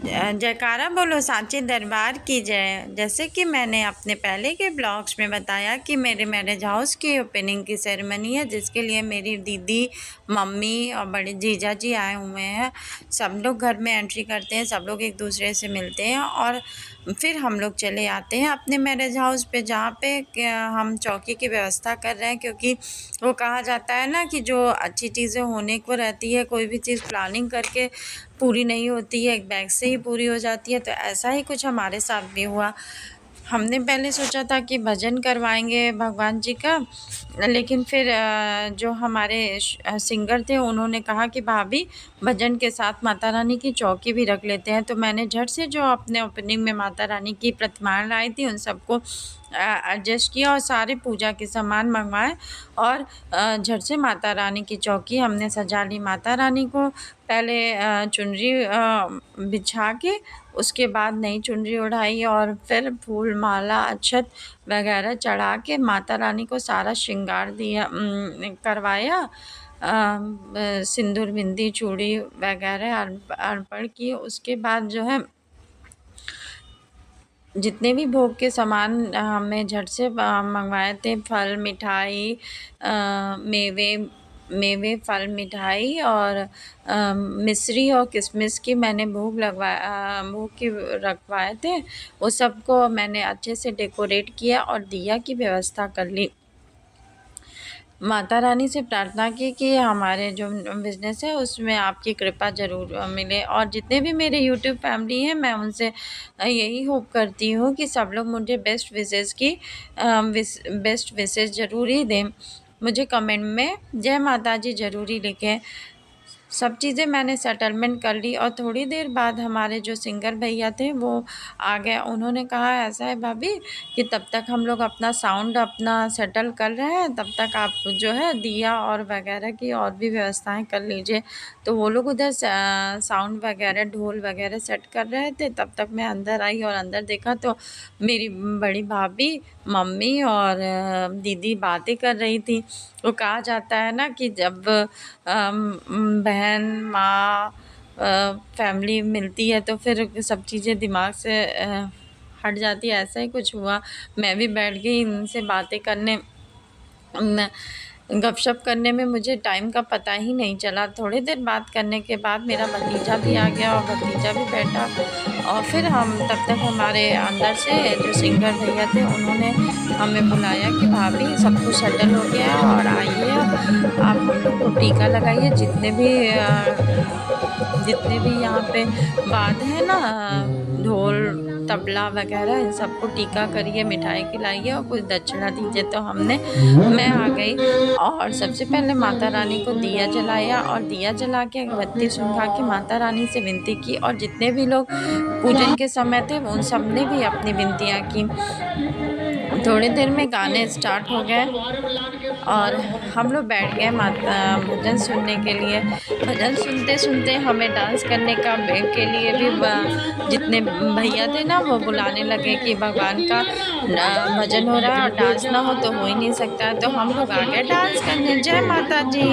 जयकारा बोलो सांची दरबार की जय। जैसे कि मैंने अपने पहले के ब्लॉग्स में बताया कि मेरे मैरिज हाउस की ओपनिंग की सेरेमनी है, जिसके लिए मेरी दीदी, मम्मी और बड़े जीजा जी आए हुए हैं। सब लोग घर में एंट्री करते हैं, सब लोग एक दूसरे से मिलते हैं और फिर हम लोग चले आते हैं अपने मैरिज हाउस पे, जहाँ पे हम चौकी की व्यवस्था कर रहे हैं। क्योंकि वो कहा जाता है ना कि जो अच्छी चीज़ें होने को रहती है, कोई भी चीज़ प्लानिंग करके पूरी नहीं होती है, एक बैग से ही पूरी हो जाती है। तो ऐसा ही कुछ हमारे साथ भी हुआ। हमने पहले सोचा था कि भजन करवाएंगे भगवान जी का, लेकिन फिर जो हमारे सिंगर थे उन्होंने कहा कि भाभी भजन के साथ माता रानी की चौकी भी रख लेते हैं। तो मैंने झट से जो अपने ओपनिंग में माता रानी की प्रतिमाएं लाई थी उन सबको एडजस्ट किया और सारे पूजा के सामान मंगवाए और झट से माता रानी की चौकी हमने सजा ली। माता रानी को पहले चुनरी बिछा के उसके बाद नई चुनरी ओढ़ाई और फिर फूल माला अक्षत वगैरह चढ़ा के माता रानी को सारा श्रृंगार दिया, करवाया। सिंदूर बिंदी चूड़ी वगैरह अर्पण की। उसके बाद जो है जितने भी भोग के सामान हमने झट से मंगवाए थे, फल मिठाई, मेवे फल मिठाई और मिश्री और किशमिश की मैंने भोग की रखवाए थे। वो सबको मैंने अच्छे से डेकोरेट किया और दिया की व्यवस्था कर ली। माता रानी से प्रार्थना की कि हमारे जो बिज़नेस है उसमें आपकी कृपा ज़रूर मिले। और जितने भी मेरे यूट्यूब फैमिली हैं मैं उनसे यही होप करती हूँ कि सब लोग मुझे बेस्ट विशेज़ ज़रूर ही दें। मुझे कमेंट में जय माता जी ज़रूर ही लिखें। सब चीज़ें मैंने सेटलमेंट कर ली और थोड़ी देर बाद हमारे जो सिंगर भैया थे वो आ गए। उन्होंने कहा ऐसा है भाभी कि तब तक हम लोग अपना साउंड अपना सेटल कर रहे हैं, तब तक आप जो है दिया और वगैरह की और भी व्यवस्थाएं कर लीजिए। तो वो लोग उधर साउंड वगैरह ढोल वगैरह सेट कर रहे थे। तब तक मैं अंदर आई और अंदर देखा तो मेरी बड़ी भाभी, मम्मी और दीदी बातें कर रही थी। वो कहा जाता है ना कि जब बहन माँ फैमिली मिलती है तो फिर सब चीज़ें दिमाग से हट जाती है। ऐसा ही कुछ हुआ। मैं भी बैठ गई इनसे बातें करने, गपशप करने में मुझे टाइम का पता ही नहीं चला। थोड़ी देर बात करने के बाद मेरा भतीजा भी आ गया और भतीजा भी बैठा और फिर हम तब तक हमारे अंदर से जो सिंगर भैया थे उन्होंने हमें बुलाया कि भाभी सब कुछ सेटल हो गया है और आइए आप हम लोग को टीका लगाइए। जितने भी यहाँ पे बाद है ना ढोल तबला वगैरह इन सबको टीका करिए, मिठाई खिलाइए और कुछ दक्षिणा दीजिए। तो मैं आ गई और सबसे पहले माता रानी को दिया जलाया और दिया जला के अगरबत्ती सुलगा के माता रानी से विनती की और जितने भी लोग पूजन के समय थे उन सब ने भी अपनी विनतियाँ की। थोड़ी देर में गाने स्टार्ट हो गए और हम लोग बैठ गए भजन सुनने के लिए। भजन सुनते सुनते हमें डांस करने के लिए भी जितने भैया थे ना वो बुलाने लगे कि भगवान का भजन हो रहा है और डांस ना हो तो हो ही नहीं सकता। तो हम लोग आ गए डांस करने। जय माता जी।